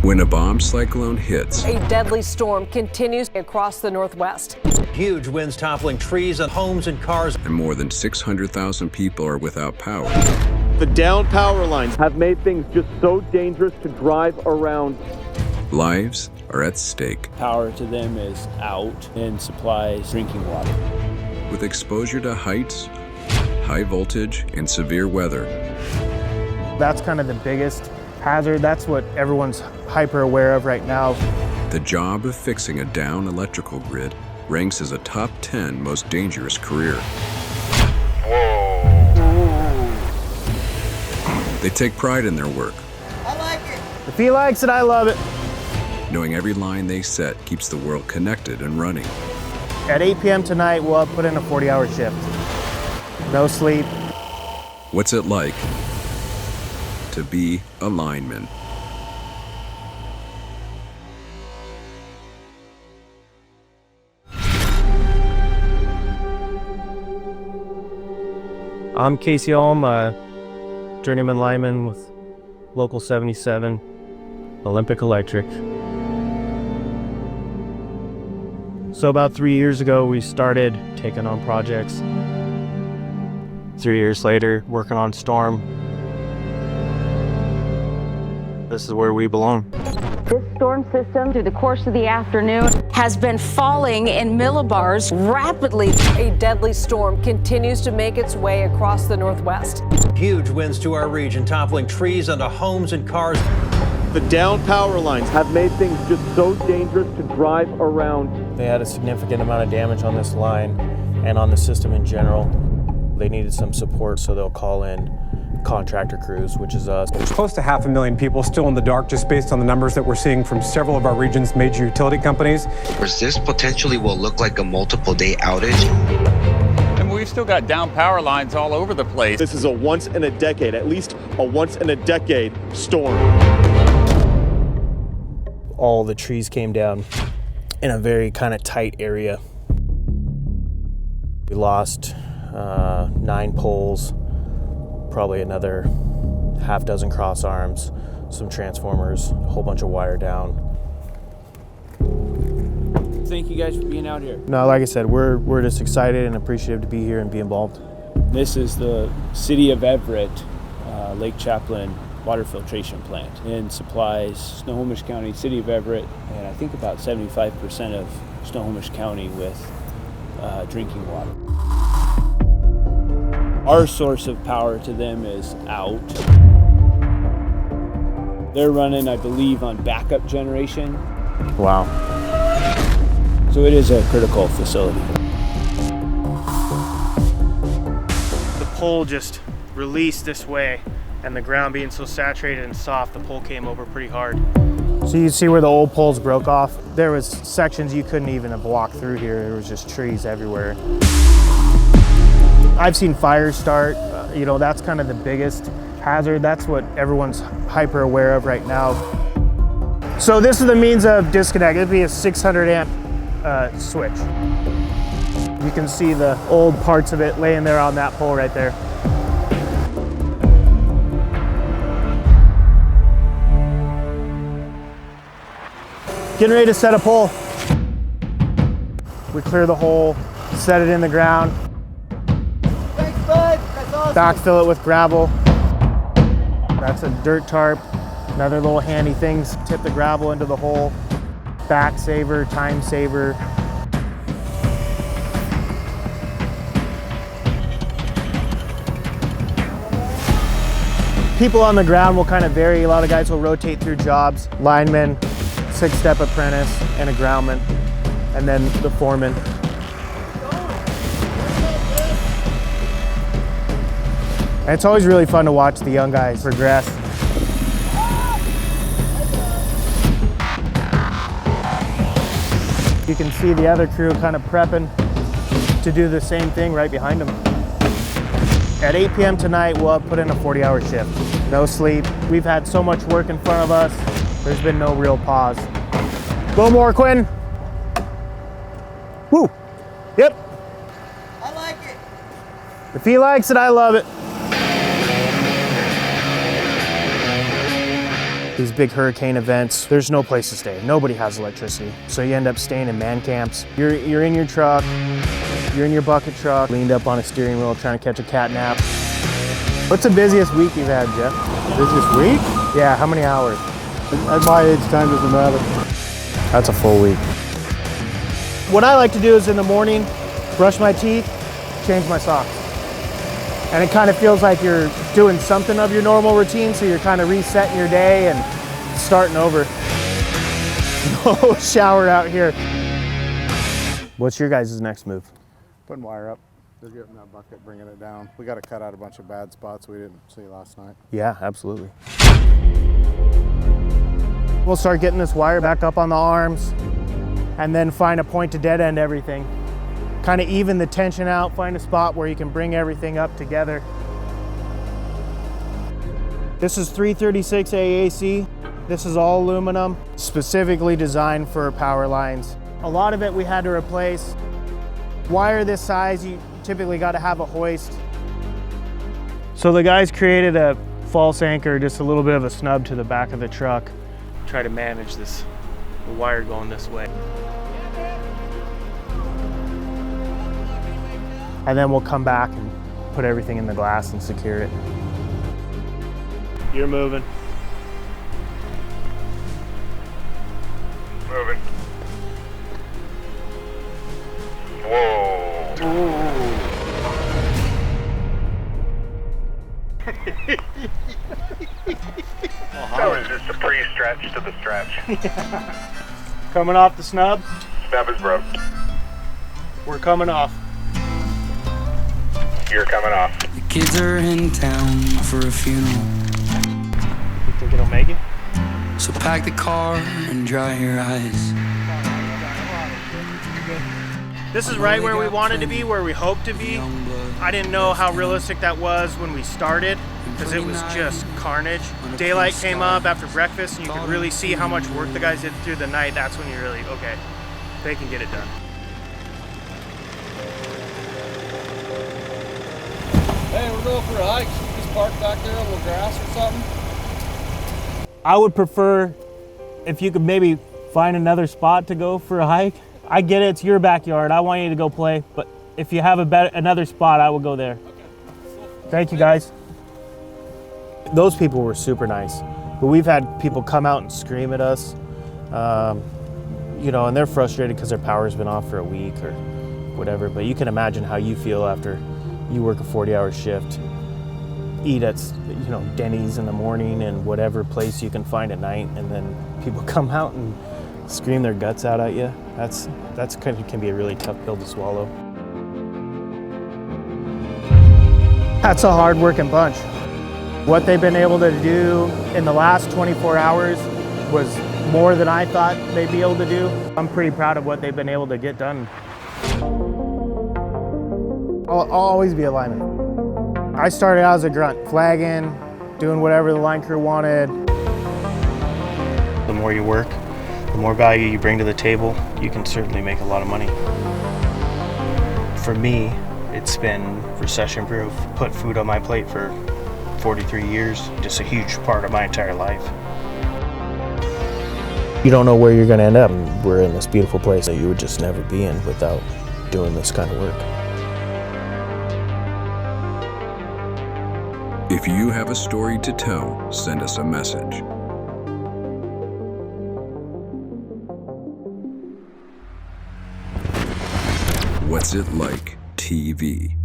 When a bomb cyclone hits, a deadly storm continues across the Northwest. Huge winds toppling trees and homes and cars. and more than 600,000 people are without power. The down power lines have made things just so dangerous to drive around. Lives are at stake. Power to them is out and supplies drinking water. With exposure to heights, high voltage, and severe weather, That's kind of the biggest hazard. That's what everyone's hyper aware of right now. the job of fixing a down electrical grid ranks as a top 10 most dangerous career. They take pride in their work, If he likes it, I love it. knowing every line they set keeps the world connected and running. At 8 p.m. tonight, we'll put in a 40-hour shift. No sleep. What's it like to be a lineman? I'm Casey Holm, journeyman lineman with Local 77, Olympic Electric. So about 3 years ago, we started taking on projects. 3 years later, working on Storm. This is where we belong. This storm system, through the course of the afternoon, has been falling in millibars rapidly. A deadly storm continues to make its way across the Northwest. Huge winds to our region, toppling trees onto homes and cars. The down power lines have made things just so dangerous to drive around. They had a significant amount of damage on this line and on the system in general. They needed some support, so they'll call in contractor crews, which is us. There's close to 500,000 people still in the dark just based on the numbers that we're seeing from several of our region's major utility companies. This potentially will look like a multiple day outage. And we've still got down power lines all over the place. This is a once in a decade, at least a once in a decade storm. All the trees came down in a very kind of tight area. We lost 9 poles, probably another half dozen cross arms, some transformers, a whole bunch of wire down. Thank you guys for being out here. No, like I said, we're just excited and appreciative to be here and be involved. This is the City of Everett, Lake Chaplain water filtration plant, and supplies Snohomish County, City of Everett, and I think about 75% of Snohomish County with drinking water. Our source of power to them is out. They're running, I believe, on backup generation. Wow. So it is a critical facility. The pole just released this way, and the ground being so saturated and soft, the pole came over pretty hard. So you see where the old poles broke off? There was sections you couldn't even have walked through here. There was just trees everywhere. I've seen fires start. That's kind of the biggest hazard. That's what everyone's hyper aware of right now. So this is the means of disconnect. It'd be a 600 amp switch. You can see the old parts of it laying there on that pole right there. Getting ready to set a pole. We clear the hole, set it in the ground. Thanks, bud. That's awesome. Backfill it with gravel. That's a dirt tarp. Another little handy things, tip the gravel into the hole. Back saver, time saver. People on the ground will kind of vary. A lot of guys will rotate through jobs. Linemen, 6-step apprentice, and a groundman, and then the foreman. And it's always really fun to watch the young guys progress. You can see the other crew kind of prepping to do the same thing right behind them. At 8 p.m. tonight, we'll put in a 40-hour shift. No sleep. We've had so much work in front of us. There's been no real pause. A little more, Quinn. Woo. Yep. I like it. If he likes it, I love it. these big hurricane events, there's no place to stay. Nobody has electricity. So you end up staying in man camps. You're in your truck, you're in your bucket truck, leaned up on a steering wheel trying to catch a cat nap. What's the busiest week you've had, Jeff? Busiest week? Yeah, how many hours? At my age, time doesn't matter. That's a full week. What I like to do is in the morning, brush my teeth, change my socks. And it kind of feels like you're doing something of your normal routine, so you're kind of resetting your day and starting over. No shower out here. What's your guys' next move? Putting wire up. They're getting that bucket, bringing it down. We got to cut out a bunch of bad spots we didn't see last night. Yeah, absolutely. We'll start getting this wire back up on the arms and then find a point to dead end everything. Kind of even the tension out, find a spot where you can bring everything up together. This is 336 AAC. This is all aluminum, specifically designed for power lines. A lot of it we had to replace. Wire this size, you typically got to have a hoist. So the guys created a false anchor, just a little bit of a snub to the back of the truck. Try to manage this, the wire going this way. And then we'll come back and put everything in the glass and secure it. You're moving. Moving. Whoa. That was just a pre-stretch to the stretch. Coming off the snub? Snub is broke. We're coming off. You're coming off. The kids are in town for a funeral. You think it'll make it? So pack the car and dry your eyes. This is right where we wanted to be, where we hoped to be. I didn't know how realistic that was when we started, because it was just carnage. Daylight came up after breakfast and you could really see how much work the guys did through the night. That's when you're really, okay, they can get it done. Hey, we're going for a hike. Should we just park back there, a little grass or something? I would prefer if you could maybe find another spot to go for a hike. I get it, it's your backyard. I want you to go play, but if you have another spot, I will go there. Okay. Thank you, guys. Those people were super nice, but we've had people come out and scream at us, you know, and they're frustrated because their power's been off for a week or whatever, but you can imagine how you feel after you work a 40-hour shift, eat at, you know, Denny's in the morning and whatever place you can find at night, and then people come out and scream their guts out at you. That's can be a really tough pill to swallow. That's a hard-working bunch. What they've been able to do in the last 24 hours was more than I thought they'd be able to do. I'm pretty proud of what they've been able to get done. I'll always be a lineman. I started out as a grunt, flagging, doing whatever the line crew wanted. The more you work, the more value you bring to the table, you can certainly make a lot of money. For me, it's been recession-proof, put food on my plate for 43 years, just a huge part of my entire life. You don't know where you're going to end up. We're in this beautiful place that you would just never be in without doing this kind of work. If you have a story to tell, send us a message. What's It Like TV.